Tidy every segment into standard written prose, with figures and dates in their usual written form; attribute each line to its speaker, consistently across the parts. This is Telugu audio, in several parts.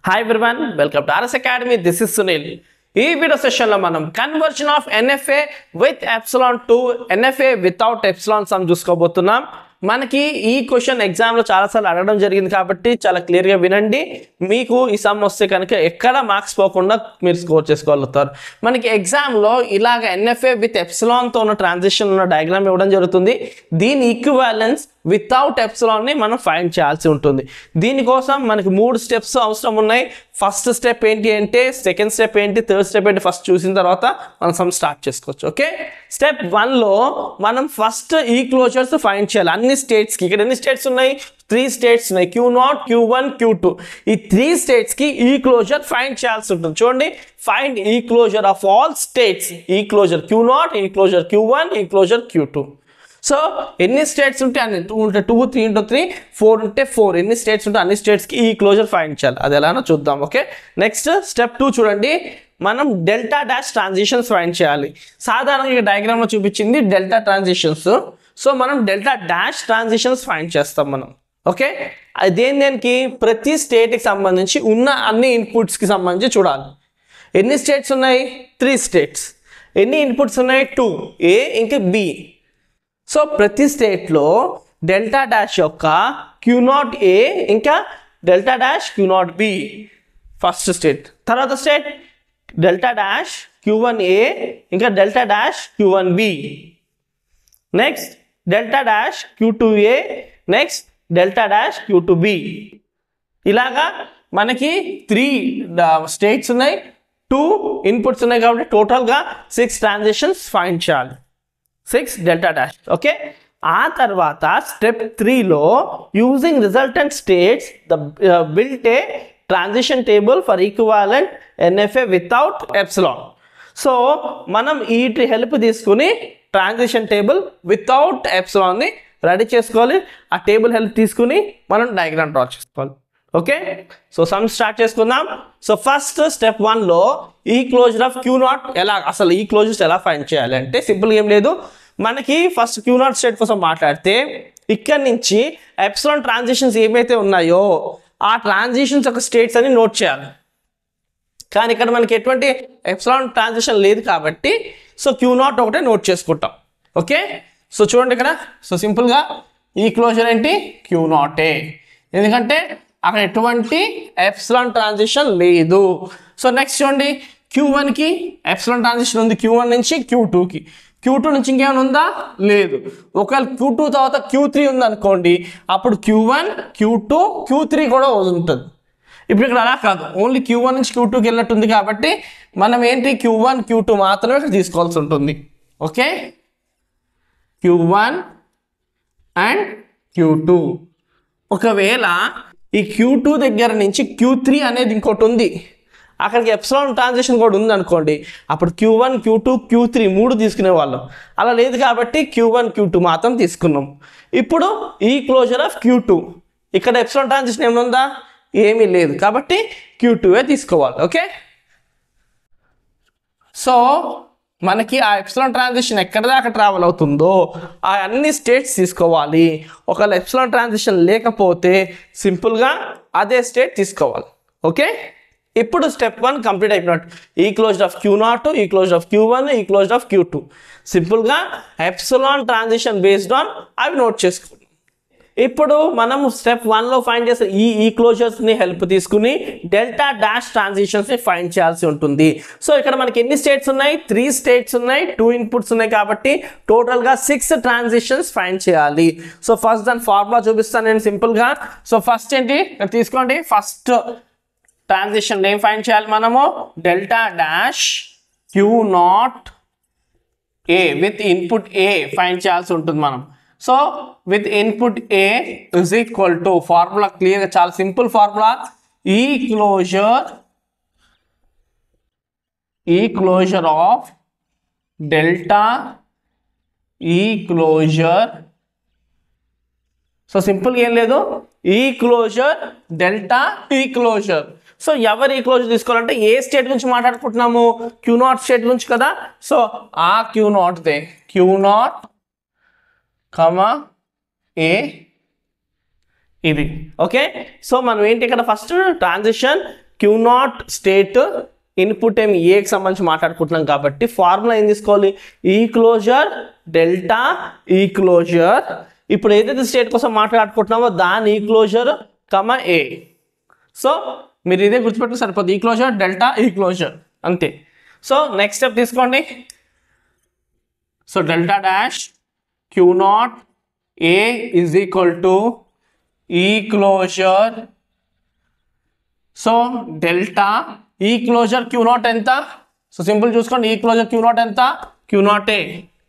Speaker 1: Hi everyone, welcome to RS Academy. This is Sunil. ఈ వీడియో సెషన్లో మనం conversion of NFA with epsilon to NFA without epsilon sum చూసుకోబోతున్నాం. మనకి ఈ క్వశ్చన్ ఎగ్జామ్లో చాలాసార్లు అడగడం జరిగింది కాబట్టి చాలా క్లియర్గా వినండి. మీకు ఈ సమ్ వస్తే కనుక ఎక్కడ మార్క్స్ పోకుండా మీరు స్కోర్ చేసుకోగలుగుతారు. మనకి ఎగ్జామ్లో ఇలాగ NFA విత్ ఎప్సిలాన్తో ఉన్న ట్రాన్సిషన్ ఉన్న డయాగ్రామ్ ఇవ్వడం జరుగుతుంది. దీని ఈక్వివాలెన్స్ వితౌట్ ఎప్సిలాన్ని మనం ఫైండ్ చేయాల్సి ఉంటుంది. దీనికోసం మనకి 3 స్టెప్స్ అవసరం ఉన్నాయి. ఫస్ట్ స్టెప్ ఏంటి అంటే, సెకండ్ స్టెప్ ఏంటి, థర్డ్ స్టెప్ ఏంటి ఫస్ట్ చూసిన తర్వాత మనం సమ్ స్టార్ట్ చేసుకోవచ్చు. ఓకే, స్టెప్ 1లో మనం ఫస్ట్ ఈ క్లోజర్స్ ఫైండ్ చేయాలి అన్ని స్టేట్స్కి. ఇక్కడ ఎన్ని స్టేట్స్ ఉన్నాయి? 3 స్టేట్స్ ఉన్నాయి, Q0, Q1, Q2. ఈ 3 స్టేట్స్కి ఈ క్లోజర్ ఫైండ్ చేయాల్సి ఉంటుంది. చూడండి, ఫైండ్ ఈ క్లోజర్ ఆఫ్ ఆల్ స్టేట్స్. ఈ క్లోజర్ Q0, ఈ క్లోజర్ Q1, ఈ క్లోజర్ Q2. సో ఎన్ని స్టేట్స్ ఉంటే అన్ని 2 ఉంటే 2, 3 ఉంటే 3, 4 ఉంటే 4. ఎన్ని స్టేట్స్ ఉంటే అన్ని స్టేట్స్కి ఈ క్లోజర్ ఫైండ్ చేయాలి. అది ఎలానో చూద్దాం. ఓకే, నెక్స్ట్ స్టెప్ 2 చూడండి, మనం డెల్టా డాష్ ట్రాన్సిషన్స్ ఫైండ్ చేయాలి. సాధారణంగా డయాగ్రామ్లో చూపించింది డెల్టా ట్రాన్సిషన్స్. సో మనం డెల్టా డాష్ ట్రాన్సిషన్స్ ఫైండ్ చేస్తాం మనం. ఓకే, దేనికి? ప్రతి స్టేట్కి సంబంధించి ఉన్న అన్ని ఇన్పుట్స్కి సంబంధించి చూడాలి. ఎన్ని స్టేట్స్ ఉన్నాయి? 3 స్టేట్స్. ఎన్ని ఇన్పుట్స్ ఉన్నాయి? 2, A ఇంకా B. సో ప్రతి స్టేట్లో డెల్టా డాష్ యొక్క Q0A ఇంకా delta dash Q0B first state. తర్వాత స్టేట్ డెల్టా డాష్ Q1A ఇంకా delta dash Q1B. Next delta dash Q2A, next delta dash Q2B. ఇలాగా మనకి 3 స్టేట్స్ ఉన్నాయి, 2 ఇన్పుట్స్ ఉన్నాయి కాబట్టి టోటల్గా 6 ట్రాన్సిషన్స్ ఫైండ్ చేయాలి. 6 డెల్టా డాష్. ఓకే, ఆ తర్వాత స్టెప్ 3లో using resultant states built a transition table for equivalent NFA without epsilon. So మనం ఈ హెల్ప్ తీసుకుని ట్రాన్సిషన్ టేబుల్ వితౌట్ ఎప్సిలాన్ని రెడీ చేసుకోవాలి. ఆ టేబుల్ హెల్ప్ తీసుకుని మనం డయాగ్రామ్ డ్రా చేసుకోవాలి. ఓకే, సో సమ్ స్టార్ట్ చేసుకుందాం. సో ఫస్ట్ స్టెప్ 1లో ఈ క్లోజర్ ఆఫ్ Q0 ఎలా, అసలు ఈ క్లోజర్స్ ఎలా ఫైండ్ చేయాలి అంటే సింపుల్గా ఏం లేదు. మనకి ఫస్ట్ Q0 స్టేట్ కోసం మాట్లాడితే ఇక్కడ నుంచి ఎప్సిలాన్ ట్రాన్సిషన్స్ ఏమైతే ఉన్నాయో ఆ ట్రాన్సిషన్స్ యొక్క స్టేట్స్ అని నోట్ చేయాలి. కానీ ఇక్కడ మనకి ఎటువంటి ఎప్సిలాన్ ట్రాన్సిషన్ లేదు కాబట్టి సో Q0 ఒకటే నోట్ చేసుకుంటాం. ఓకే, సో చూడండి ఇక్కడ. సో సింపుల్గా ఈ క్లోజర్ ఏంటి? Q0A. ఎందుకంటే అక్కడ ఎటువంటి ఎప్సిలాన్ ట్రాన్సిషన్ లేదు. సో నెక్స్ట్ చూడండి, Q1కి ఎప్సిలాన్ ట్రాన్సిషన్ ఉంది, Q1 నుంచి Q2కి. Q2 నుంచి ఇంకేమైనా ఉందా? లేదు. ఒకవేళ Q2 తర్వాత Q3 ఉంది అనుకోండి, అప్పుడు Q1, Q2, Q3 కూడా ఉంటుంది. ఇప్పుడు ఇక్కడ అలా కాదు, ఓన్లీ Q1 నుంచి Q2కి వెళ్ళినట్టుంది కాబట్టి మనం ఏంటి Q1, Q2 మాత్రమే ఇక్కడ తీసుకోవాల్సి ఉంటుంది. Okay, Q1 and Q2. ఒకవేళ ఈ Q2 దగ్గర నుంచి Q3 అనేది ఇంకోటి ఉంది, అక్కడికి ఎప్సిలాన్ ట్రాన్సిషన్ కూడా ఉంది అనుకోండి, అప్పుడు Q1, Q2, Q3 3 తీసుకునే వాళ్ళం. అలా లేదు కాబట్టి Q1, Q2 మాత్రం తీసుకున్నాం. ఇప్పుడు ఈ క్లోజర్ ఆఫ్ Q2, ఇక్కడ ఎప్సిలాన్ ట్రాన్సిషన్ ఏముందా? ఏమీ లేదు కాబట్టి Q2ఏ తీసుకోవాలి. ఓకే, సో మనకి ఆ ఎప్సిలాన్ ట్రాన్సిషన్ ఎక్కడ దాకా ట్రావెల్ అవుతుందో ఆ అన్ని స్టేట్స్ తీసుకోవాలి. ఒకవేళ ఎప్సిలాన్ ట్రాన్సిషన్ లేకపోతే సింపుల్గా అదే స్టేట్ తీసుకోవాలి. ఓకే, ఇప్పుడు స్టెప్ 1 కంప్లీట్ అయిపోయినట్టు. ఈ క్లోజర్ ఆఫ్ Q0, ఈ క్లోజర్ ఆఫ్ Q1, ఈ క్లోజర్ ఆఫ్ Q2. సింపుల్గా ఎప్సిలాన్ ట్రాన్సిషన్ బేస్డ్ ఆన్ అవి నోట్ చేసుకోండి. ఇప్పుడు మనం స్టెప్ 1లో ఫైండ్ చేసే ఈ క్లోజర్స్ని హెల్ప్ తీసుకుని డెల్టా డాష్ ట్రాన్సిషన్స్ని ఫైండ్ చేయాల్సి ఉంటుంది. సో ఇక్కడ మనకి ఎన్ని స్టేట్స్ ఉన్నాయి? 3 స్టేట్స్ ఉన్నాయి, 2 ఇన్పుట్స్ ఉన్నాయి కాబట్టి టోటల్గా 6 ట్రాన్సిషన్స్ ఫైండ్ చేయాలి. సో ఫస్ట్ దాని ఫార్ములా చూపిస్తాను నేను సింపుల్గా. సో ఫస్ట్ ఏంటి ఇక్కడ తీసుకోండి, ఫస్ట్ ట్రాన్సిషన్ ఏం ఫైండ్ చేయాలి మనము? Delta dash Q0A with input A find చేయాల్సి ఉంటుంది మనం. So with input A is equal to, formula క్లియర్గా చాలా simple formula, E closure of delta e closure. So సింపుల్గా ఏం లేదు, ఈ closure delta e closure. So ఎవరు ఈ క్లోజర్ తీసుకోవాలంటే ఏ స్టేట్ గురించి మాట్లాడుకుంటున్నాము? Q0 స్టేట్ గురించి కదా. సో ఆ Q0దే Q0, A ఇది. ఓకే, సో మనం ఏంటి ఇక్కడ first transition q naught state input ఏమి ఏకి సంబంధించి మాట్లాడుకుంటున్నాం కాబట్టి ఫార్ములా ఏం తీసుకోవాలి, ఈ క్లోజర్ డెల్టా ఈ క్లోజర్. ఇప్పుడు ఏదైతే స్టేట్ కోసం మాట్లాడుకుంటున్నామో దాని ఈ క్లోజర్ కమా ఏ. సో మీరు ఇదే గుర్తుపెట్టుకు సరిపోతుంది, ఈ క్లోజర్ డెల్టా ఈ క్లోజర్ అంతే. సో నెక్స్ట్ స్టెప్ తీసుకోండి. So delta dash queue naught A is equal to e closure. So delta e closure q naught ఎంత, సో సింపుల్ చూసుకోండి, ఈ క్లోజర్ క్యూ నాట్ ఎంత, క్యూ నాట్ ఏ.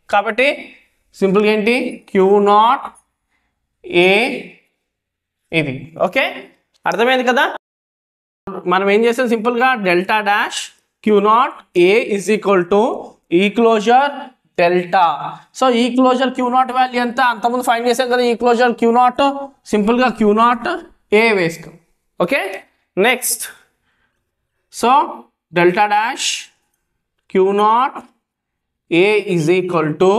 Speaker 1: కాబట్టి సింపుల్గా ఏంటి, క్యూ నాట్ ఏ ఇది. ఓకే, అర్థమైంది కదా. మనం ఏం చేస్తాం, సింపుల్గా delta dash queue naught A is equal to e closure delta. So e closure q not value ఎంత, అంతకుముందు ఫైండ్ చేసాం కదా ఈ క్లోజర్ క్యూ నాట్, సింపుల్గా క్యూ నాట్ ఏ వేస్తాం. Okay, next so delta dash queue naught A is equal to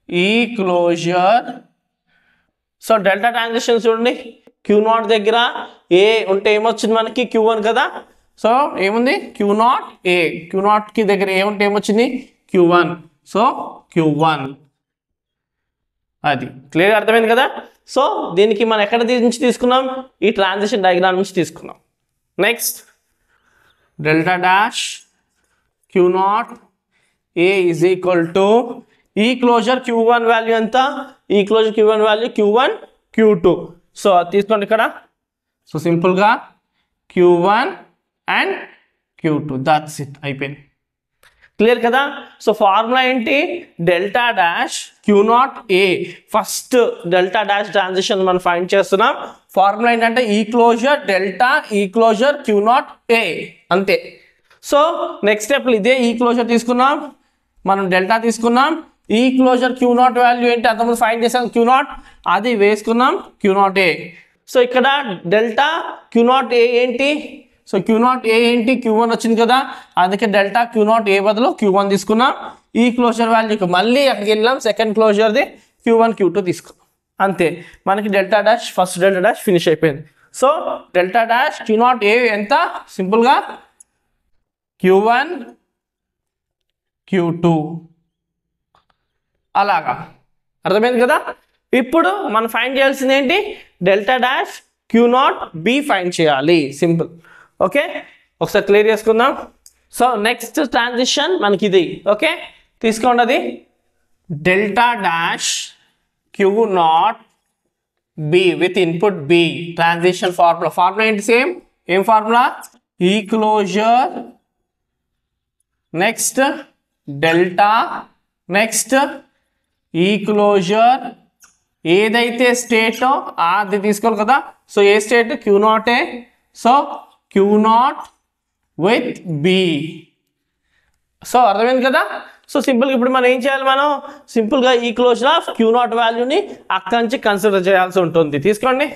Speaker 1: e closure. So delta transition చూడండి, క్యూ నాట్ దగ్గర ఏ ఉంటే ఏమొచ్చింది మనకి, Q1 కదా. సో ఏముంది, క్యూ నాట్ ఏ, క్యూ నాట్కి దగ్గర ఏ ఉంటే ఏమొచ్చింది, Q1. సో Q1 అది క్లియర్గా అర్థమైంది కదా. సో దీనికి మనం ఎక్కడ నుంచి తీసుకున్నాం, ఈ ట్రాన్సిషన్ డయాగ్రామ్ నుంచి తీసుకున్నాం. Next delta dash queue naught A is equal to e closure Q1 value ఎంత, ఈ closure Q1 value Q1 Q2. So అది తీసుకోండి ఇక్కడ. సో సింపుల్గా Q1 and Q2, that's it, అయిపోయింది. క్లియర్ కదా. సో ఫార్ములా ఏంటి, డెల్టా డాష్ క్యూ నాట్ ఏ. ఫస్ట్ డెల్టా డాష్ ట్రాన్సిషన్ మనం ఫైండ్ చేస్తున్నాం. ఫార్ములా ఏంటంటే ఈ closure delta e closure q naught ఏ అంతే. సో నెక్స్ట్ స్టెప్లో ఇదే ఈ క్లోజర్ తీసుకున్నాం, మనం డెల్టా తీసుకున్నాం, ఈ క్లోజర్ క్యూ నాట్ వాల్యూ ఏంటి అంతకుముందు ఫైండ్ చేసాం క్యూ నాట్, అది వేసుకున్నాం క్యూ నాట్ ఏ. సో ఇక్కడ డెల్టా క్యూ నాట్ ఏ ఏంటి, సో క్యూ నాట్ ఏ ఏంటి, Q1 వచ్చింది కదా, అందుకే డెల్టా క్యూ నాట్ ఏ బదులు Q1 తీసుకున్నాం. ఈ క్లోజర్ వాల్యూకి మళ్ళీ అక్కడికి వెళ్ళాం, సెకండ్ క్లోజర్ది Q1 Q2 తీసుకున్నాం అంతే. మనకి delta dash first delta dash finish అయిపోయింది. So delta dash queue naught a ఎంత, సింపుల్గా Q1 Q2 అలాగా, అర్థమైంది కదా. ఇప్పుడు మనం ఫైండ్ చేయాల్సింది ఏంటి, delta dash queue naught B find చేయాలి, సింపుల్. ఓకే, ఒకసారి క్లియర్ చేసుకుందాం. సో నెక్స్ట్ ట్రాన్సిషన్ మనకి ఇది. ఓకే, తీసుకోండి అది delta dash queue naught B with input B. Transition formula ఏంటి, సేమ్, ఏం formula, E closure next delta next E closure ఏదైతే స్టేటో అది తీసుకోవాలి కదా. సో ఏ state, Q naught A. So Q naught with B. So అర్థమైంది కదా. సో సింపుల్గా ఇప్పుడు మనం ఏం చేయాలి, మనం సింపుల్గా ఈ క్లోజర్ ఆఫ్ క్యూ నాట్ వాల్యూని అక్కడి నుంచి కన్సిడర్ చేయాల్సి ఉంటుంది. తీసుకోండి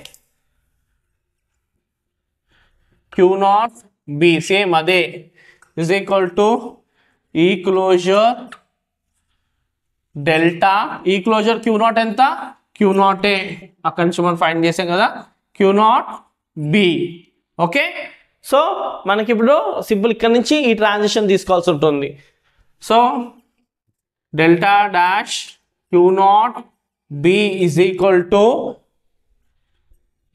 Speaker 1: క్యూ నాట్ బి, సేమ్ అదే, is equal to e closure delta e closure q naught ఎంత, క్యూ నాట్ ఏ, అక్కడి నుంచి మనం ఫైండ్ చేసాం కదా, q naught b. Okay, so మనకి ఇప్పుడు సింపుల్ ఇక్కడ నుంచి ఈ ట్రాన్సిషన్ తీసుకోవాల్సి ఉంటుంది. So delta dash queue naught b is equal to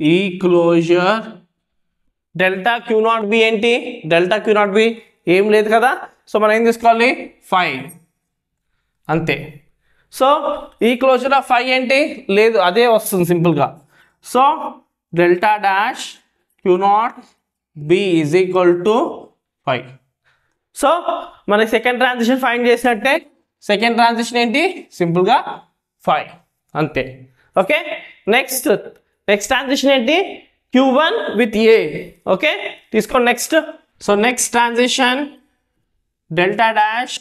Speaker 1: e closure delta q naught b ఏంటి, డెల్టా క్యూ నాట్ బి ఏం లేదు కదా. సో మనం ఏం తీసుకోవాలి, 5 అంతే. సో ఈ క్లోజర్ ఆఫ్ 5 ఏంటి, లేదు, అదే వస్తుంది సింపుల్గా. So delta dash queue naught b is equal to 5. So మనకి సెకండ్ ట్రాన్సిషన్ ఫైండ్ చేసినట్టే, సెకండ్ ట్రాన్సిషన్ ఏంటి, సింపుల్గా 5 అంతే. ఓకే, నెక్స్ట్ ట్రాన్సిషన్ ఏంటి, Q1 విత్ ఏ. ఓకే, తీసుకోండి next. So next transition delta dash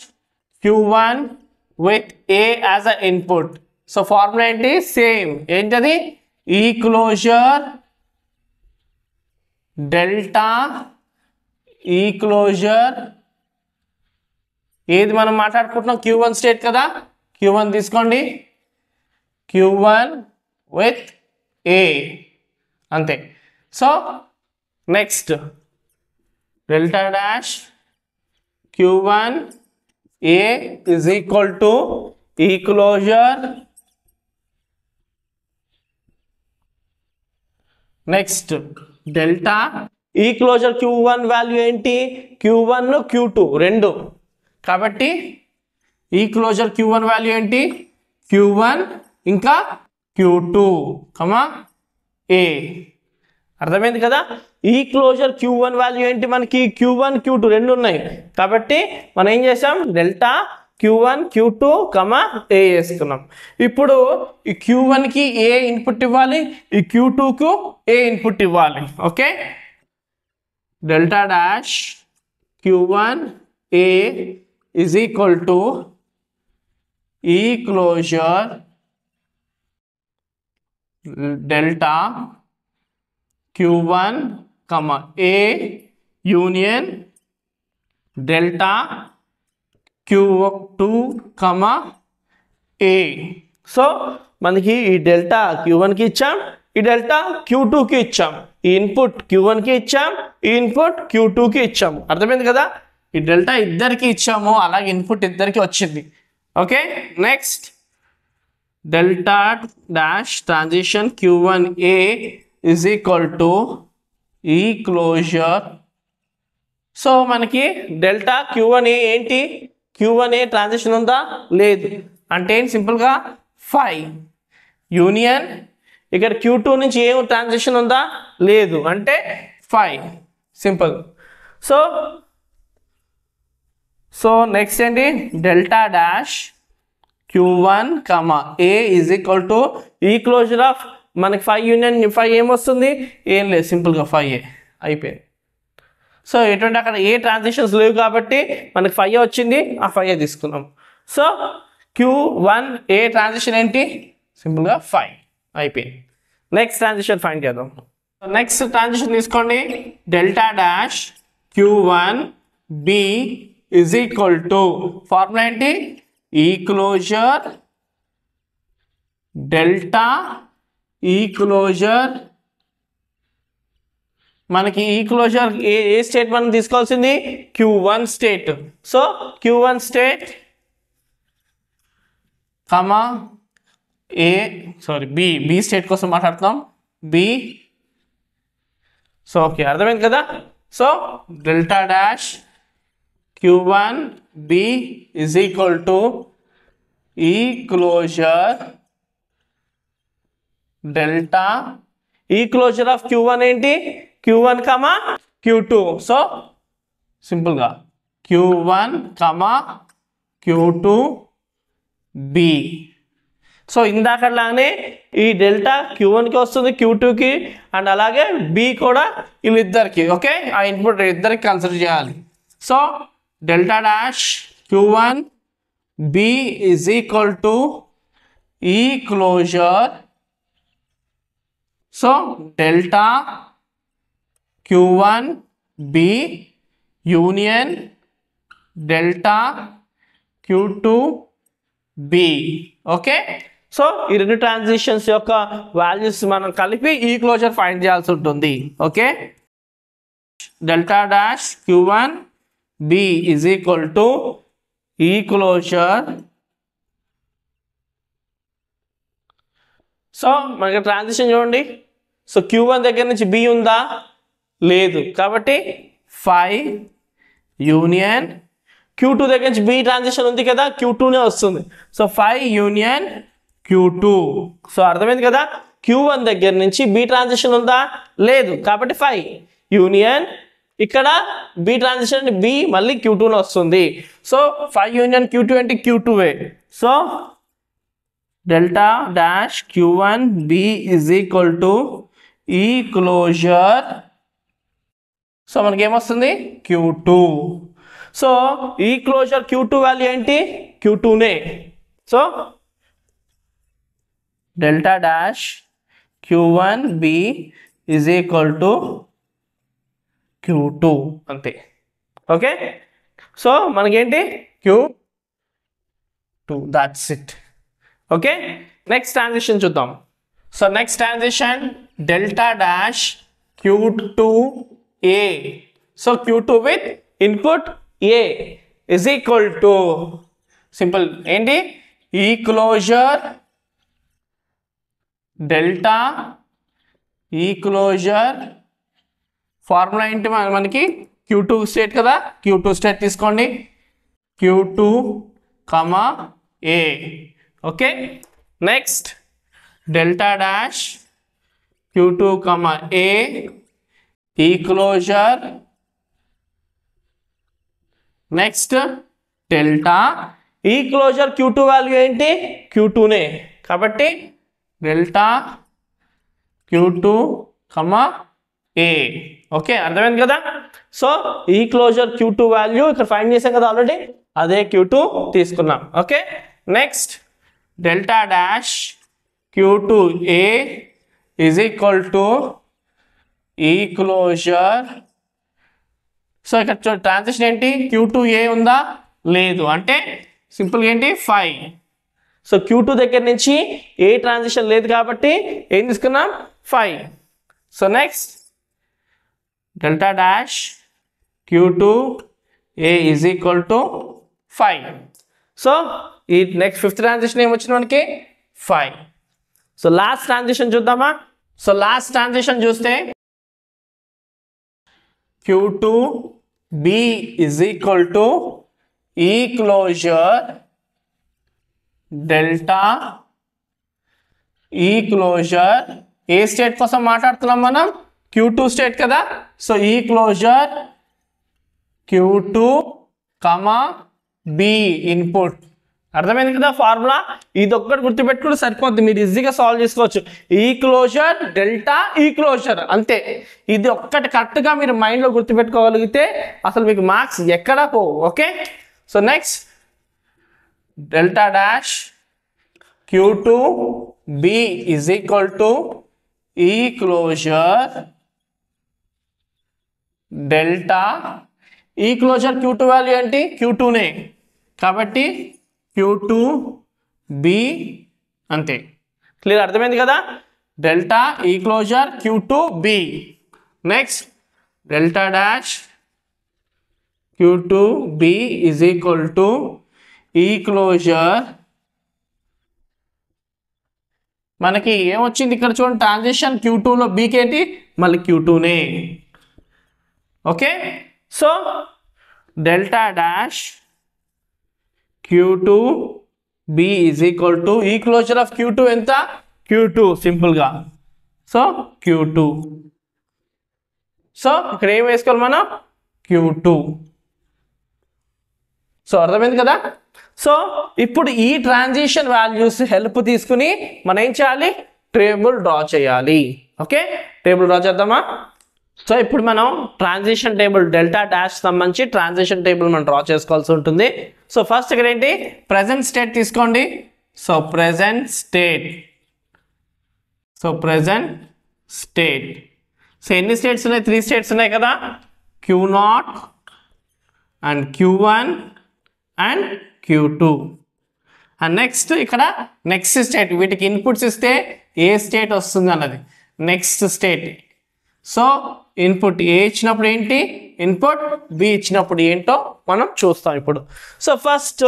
Speaker 1: Q1 with A as an input. So formula ఏంటి, సేమ్, ఏంటది, ఈ క్లోజర్ డెల్టా ఈ క్లోజర్ ఏది మనం మాట్లాడుకుంటున్నాం, Q1 స్టేట్ కదా, Q1 తీసుకోండి, Q1 విత్ A అంతే. So next delta dash Q1 A is equal to E closure. Next delta e closure Q1 value ఏంటి, Q1 Q2 రెండు, కాబట్టి ఈ క్లోజర్ Q1 వాల్యూ ఏంటి, Q1 ఇంకా Q2 కమా A. అర్థమైంది కదా. ఈ క్లోజర్ Q1 వాల్యూ ఏంటి, మనకి Q1 Q2 రెండు ఉన్నాయి, కాబట్టి మనం ఏం చేసాం, delta Q1 Q2 comma A వేసుకున్నాం. ఇప్పుడు ఈ Q1కి A ఇన్పుట్ ఇవ్వాలి, ఈ Q2కు A ఇన్పుట్ ఇవ్వాలి. Okay, delta dash Q1 A is equal to E closure delta Q1 comma A union delta Q2 comma A. So మనకి ఈ డెల్టా Q1కి ఇచ్చాం, ఈ డెల్టా Q2కి ఇచ్చాం, ఈ ఇన్పుట్ Q1కి ఇచ్చాం, ఈ ఇన్పుట్ Q2కి ఇచ్చాము. అర్థమైంది కదా. ఈ డెల్టా ఇద్దరికి ఇచ్చాము, అలాగే ఇన్పుట్ ఇద్దరికి వచ్చింది. Okay, next delta dash transition Q1 A is equal to E closure. So మనకి డెల్టా Q1 A ఏంటి, Q1 A ట్రాన్సిషన్ ఉందా, లేదు, అంటే ఏంటి, సింపుల్గా 5 యూనియన్, ఇక్కడ Q2 నుంచి ఏం ట్రాన్సిషన్ ఉందా, లేదు, అంటే 5, సింపుల్. సో నెక్స్ట్ ఏంటి, delta dash Q1 A is equal to ఈ క్లోజర్ ఆఫ్ మనకి 5 యూనియన్ 5 ఏమొస్తుంది, ఏం లేదు, సింపుల్గా 5A అయిపోయింది. సో ఎటువంటి అక్కడ ఏ ట్రాన్సిషన్స్ లేవు కాబట్టి మనకి 5A వచ్చింది, ఆ 5A తీసుకున్నాం. సో Q1 A ట్రాన్సిషన్ ఏంటి, సింపుల్గా 5 అయిపోయింది. నెక్స్ట్ ట్రాన్సిషన్ ఫైండ్ చేద్దాం. నెక్స్ట్ ట్రాన్సిషన్ తీసుకోండి, delta dash Q1 B is equal to formula ఏంటి, e closure delta e closure, మనకి ఈ క్లోజర్ ఏ స్టేట్ మనం తీసుకోవాల్సింది, Q1 state. So Q1 state comma b state కోసం మాట్లాడుతున్నాం, బి. సో ఓకే, అర్థమైంది కదా. So delta dash Q1 B is equal to ఈ closure delta e closure of Q1 ఏంటి, Q1 కమా Q2. సో సింపుల్గా Q1 కమా Q2 B. సో ఇందాకలానే ఈ డెల్టా Q1కి వస్తుంది, Q2కి, అండ్ అలాగే B కూడా వీళ్ళిద్దరికి. ఓకే, ఆ ఇన్పుట్ ఇద్దరికి కన్సిడర్ చేయాలి. So delta dash Q1 B is equal to ఈ closure, so delta Q1 B union delta Q2 B. Okay, so ఈ రెండు ట్రాన్సిషన్స్ యొక్క వాల్యూస్ మనం కలిపి ఈ క్లోజర్ ఫైండ్ చేయాల్సి ఉంటుంది. Okay, delta dash Q1 B is equal to ఈ క్లోజర్. సో మనకి ట్రాన్సిషన్ చూడండి, సో Q1 దగ్గర నుంచి B ఉందా, లేదు, కాబట్టి 5 యూనియన్ Q2 దగ్గర నుంచి B ట్రాన్సిషన్ ఉంది కదా, Q2నే వస్తుంది. So 5 union Q2. సో అర్థమైంది కదా. Q1 దగ్గర నుంచి B ట్రాన్సిషన్ ఉందా, లేదు, కాబట్టి 5 యూనియన్, ఇక్కడ B ట్రాన్సిషన్ B మళ్ళీ Q2నే వస్తుంది. సో 5 యూనియన్ Q2 అంటే Q2A. So delta dash Q1 B is equal to ఈ క్లోజర్, సో మనకి ఏమొస్తుంది, Q2. So e closure Q2 value ఏంటి, Q2నే. So delta dash Q1 B is equal to Q2 అంతే. ఓకే, సో మనకేంటి Q2, that's it. Okay, next transition చూద్దాం. So next transition delta dash Q2A. So Q2 with input A is equal to simple ఏంటి e closure delta e closure formula ఏంటి మనకి Q2 స్టేట్ కదా, Q2 స్టేట్ తీసుకోండి, Q2, A. Okay, next delta dash Q2, A ఈ closure, next delta e closure Q2 value ఏంటి Q2నే కాబట్టి డెల్టా Q2, A. ఓకే, అర్థమైంది కదా. So e closure Q2 value ఇక్కడ ఫైండ్ చేసాం కదా ఆల్రెడీ, అదే Q2 తీసుకున్నాం. Okay, next delta dash Q2 A is equal to e closure. So ఇక్కడ ట్రాన్సిషన్ ఏంటి Q2 A ఉందా లేదు అంటే సింపుల్గా ఏంటి 5. సో Q2 దగ్గర నుంచి ఏ ట్రాన్సిషన్ లేదు కాబట్టి ఏం తీసుకున్నాం 5. So next delta dash Q2 A is equal to 5. So ఈ నెక్స్ట్ ఫిఫ్త్ ట్రాన్సిషన్ ఏమొచ్చింది మనకి 5. సో లాస్ట్ ట్రాన్సిషన్ చూద్దామా. సో లాస్ట్ ట్రాన్సిషన్ చూస్తే Q2 B is equal to e closure delta e closure A state కోసం మాట్లాడుతున్నాం మనం Q2 స్టేట్ కదా. So e closure Q2, B input. అర్థమైంది కదా ఫార్ములా, ఇది ఒక్కటి గుర్తుపెట్టుకుంటే సరిపోద్ది, మీరు ఈజీగా సాల్వ్ చేసుకోవచ్చు. ఈ క్లోజర్ డెల్టా ఈ క్లోజర్ అంతే, ఇది ఒక్కటి కరెక్ట్గా మీరు మైండ్లో గుర్తుపెట్టుకోగలిగితే అసలు మీకు మార్క్స్ ఎక్కడా పోవు. Okay, so next delta dash Q2 B is equal to e closure delta e closure Q2 value ఏంటి Q2నే కాబట్టి Q2 B అంతే. క్లియర్, అర్థమైంది కదా. Delta e closure Q2 B. Next delta dash Q2 B is equal to e closure మనకి ఏమొచ్చింది ఇక్కడ చూడండి ట్రాన్సిషన్ Q2లో Bకి ఏంటి మళ్ళీ Q2నే. Okay, so delta dash Q2 B is equal to e closure of Q2 ఎంత Q2 సింపుల్గా. సో Q2, సో ఇక్కడ ఏం వేసుకోవాలి మనం Q2. సో అర్థమైంది కదా. సో ఇప్పుడు ఈ ట్రాన్సిషన్ వాల్యూస్ హెల్ప్ తీసుకుని మనం ఏం చేయాలి టేబుల్ డ్రా చేయాలి. ఓకే, టేబుల్ డ్రా చేద్దామా. సో ఇప్పుడు మనం ట్రాన్సిషన్ టేబుల్ డెల్టా డాష్ సంబంధించి ట్రాన్సిషన్ టేబుల్ మనం డ్రా చేసుకోవాల్సి ఉంటుంది. సో ఫస్ట్ ఇక్కడ ఏంటి ప్రెజెంట్ స్టేట్ తీసుకోండి. So present state, so present state. So ఎన్ని స్టేట్స్ ఉన్నాయి 3 స్టేట్స్ ఉన్నాయి కదా, Q0 and Q1 and Q2. And next ఇక్కడ నెక్స్ట్ స్టేట్, వీటికి ఇన్పుట్స్ ఇస్తే ఏ స్టేట్ వస్తుంది అన్నది నెక్స్ట్ స్టేట్. సో ఇన్పుట్ ఏ ఇచ్చినప్పుడు ఏంటి ఇన్పుట్ బి ఇచ్చినప్పుడు ఏంటో మనం చూస్తాం ఇప్పుడు. సో ఫస్ట్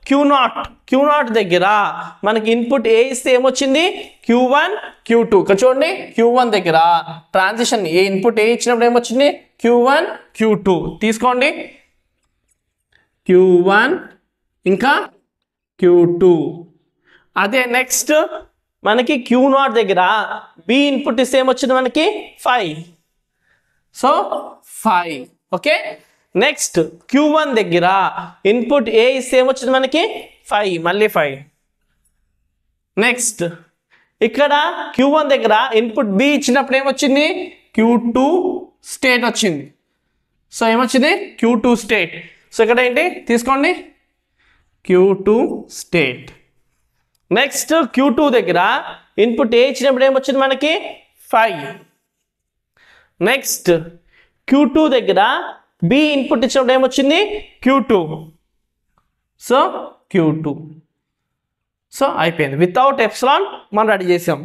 Speaker 1: Q0 దగ్గర మనకి ఇన్పుట్ ఏ ఇస్తే ఏమొచ్చింది Q1 Q2. ఇక్కడ చూడండి Q1 దగ్గర ట్రాన్సిషన్ ఏ ఇన్పుట్ ఏ ఇచ్చినప్పుడు ఏమొచ్చింది Q1 Q2 తీసుకోండి, Q1 ఇంకా Q2. అదే నెక్స్ట్ మనకి Q0 దగ్గర B ఇన్పుట్ ఇస్తే ఏమొచ్చింది మనకి 5. సో 5. ఓకే, నెక్స్ట్ Q1 దగ్గర ఇన్పుట్ ఏ ఇస్తే ఏమొచ్చింది మనకి 5, మళ్ళీ 5. నెక్స్ట్ ఇక్కడ Q1 దగ్గర ఇన్పుట్ B ఇచ్చినప్పుడు ఏమొచ్చింది Q2 స్టేట్ వచ్చింది. సో ఏమొచ్చింది Q2 స్టేట్. సో ఇక్కడ ఏంటి తీసుకోండి Q2 స్టేట్. నెక్స్ట్ Q2 దగ్గర ఇన్పుట్ ఏ ఇచ్చినప్పుడు ఏమొచ్చింది మనకి 5. నెక్స్ట్ Q2 దగ్గర B ఇన్పుట్ ఇచ్చినప్పుడు ఏమొచ్చింది Q2. So Q2. సో అయిపోయింది, వితౌట్ ఎప్సిలాన్ మనం రెడీ చేసాం.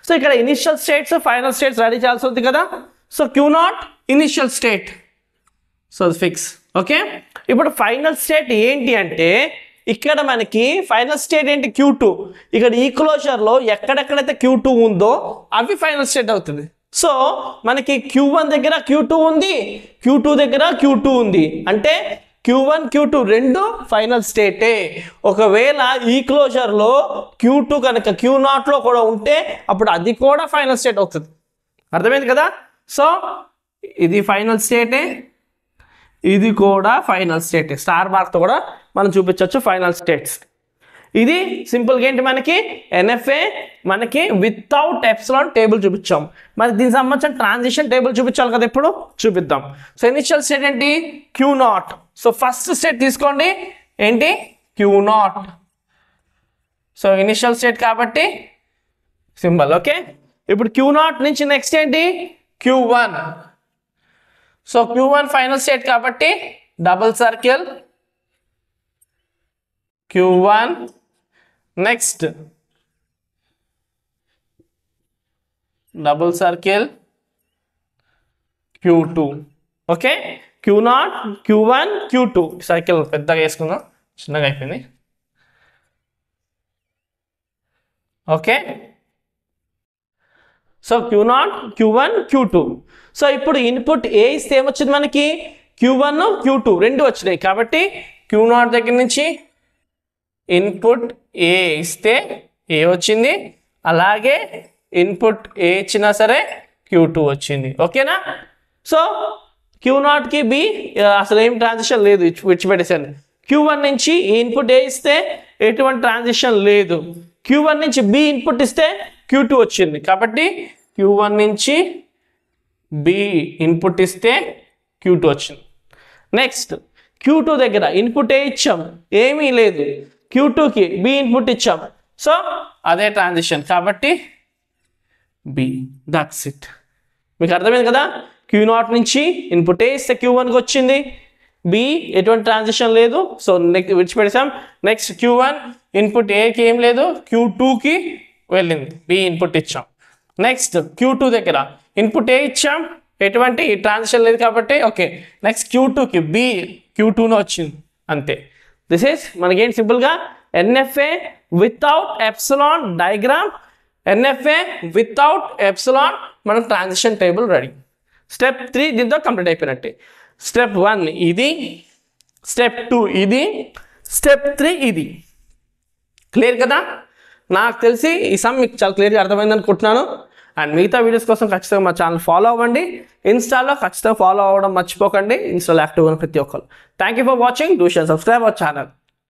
Speaker 1: సో ఇక్కడ initial states final states ready చేయాల్సి ఉంది కదా. So Q0 initial state, so fix. Okay, ఇప్పుడు ఫైనల్ స్టేట్ ఏంటి అంటే ఇక్కడ మనకి ఫైనల్ స్టేట్ ఏంటి Q2. ఇక్కడ ఈ క్లోజర్లో ఎక్కడెక్కడైతే Q2 ఉందో అవి ఫైనల్ స్టేట్ అవుతుంది. సో మనకి Q1 దగ్గర Q2 ఉంది, Q2 దగ్గర Q2 ఉంది, అంటే Q1 Q2 రెండు ఫైనల్ స్టేటే. ఒకవేళ ఈ క్లోజర్లో Q2 కనుక Q0లో కూడా ఉంటే అప్పుడు అది కూడా ఫైనల్ స్టేట్ అవుతుంది. అర్థమైంది కదా? సో ఇది ఫైనల్ స్టేటే, ఇది కూడా ఫైనల్ స్టేటే. స్టార్ మార్క్తో కూడా మనం చూపించవచ్చు ఫైనల్ స్టేట్స్. ఇది సింపుల్గా ఏంటి మనకి NFA మనకి వితౌట్ ఎప్సిలాన్ టేబుల్ చూపించాం. మరి దీనికి సంబంధించిన ట్రాన్సిషన్ టేబుల్ చూపించాలి కదా, ఇప్పుడు చూపిద్దాం. సో ఇనిషియల్ స్టేట్ ఏంటి Q0. సో ఫస్ట్ స్టేట్ తీసుకోండి ఏంటి Q0. సో ఇనిషియల్ స్టేట్ కాబట్టి సింబల్. ఓకే, ఇప్పుడు Q0 నుంచి నెక్స్ట్ ఏంటి Q1. So Q1 final state కాబట్టి double circle Q1. Next double circle Q2. Okay, Q0 Q1 Q2 circle పెద్దగా వేసుకుందాం, చిన్నగా అయిపోయింది. Okay, so Q0 Q1 Q2. So ఇప్పుడు ఇన్పుట్ ఏ ఇస్తే ఏమొచ్చింది మనకి Q1 Q2 రెండు వచ్చినాయి కాబట్టి Q0 దగ్గర నుంచి ఇన్పుట్ ఏ ఇస్తే ఏ వచ్చింది, అలాగే ఇన్పుట్ ఏ ఇచ్చినా సరే Q2 వచ్చింది. ఓకేనా? సో Q0కి B అసలు ఏం ట్రాన్సిషన్ లేదు, విడిచిపెట్టేసాను. Q1 నుంచి ఇన్పుట్ ఏ ఇస్తే ఎటువంటి ట్రాన్సిషన్ లేదు, Q1 నుంచి B ఇన్పుట్ ఇస్తే Q2 వచ్చింది కాబట్టి Q1 నుంచి B ఇన్పుట్ ఇస్తే Q2 వచ్చింది. నెక్స్ట్ Q2 దగ్గర ఇన్పుట్ ఏ ఇచ్చాం, ఏమీ లేదు, Q2కి B ఇన్పుట్ ఇచ్చాం, సో అదే ట్రాన్సిషన్ కాబట్టి B. That's it. మీకు అర్థమైంది కదా? Q0 నుంచి ఇన్పుట్ ఏ ఇస్తే Q1కి వచ్చింది, B ఎటువంటి ట్రాన్సిషన్ లేదు, సో నెక్స్ట్ విడిచిపెడతాం. నెక్స్ట్ Q1 ఇన్పుట్ ఏకి ఏం లేదు, Q2కి వెళ్ళింది, B ఇన్పుట్ ఇచ్చాం. నెక్స్ట్ Q2 దగ్గర ఇన్పుట్ ఏ ఇచ్చాం, ఎటువంటి ట్రాన్సిషన్ లేదు కాబట్టి ఓకే. నెక్స్ట్ Q2కి B Q2 వచ్చింది, అంతే. దిస్ ఈస్ మనకేంటి సింపుల్గా NFA without epsilon diagram, NFA without epsilon మనం ట్రాన్సిషన్ టేబుల్ రెడీ. స్టెప్ 3 దీంతో కంప్లీట్ అయిపోయినట్టే. స్టెప్ 1 ఇది, స్టెప్ 2 ఇది, స్టెప్ 3 ఇది. క్లియర్ కదా? నాకు తెలిసి ఈ సమ్ మీకు చాలా క్లియర్గా అర్థమైంది అనుకుంటున్నాను. అండ్ మిగతా వీడియోస్ కోసం ఖచ్చితంగా మా ఛానల్ ఫాలో అవ్వండి. ఇన్స్టాలో ఖచ్చితంగా ఫాలో అవ్వడం మర్చిపోకండి, ఇన్స్టాలో యాక్టివ్గా ప్రతి ఒక్కరు. Thank you for watching. Do share, subscribe our channel.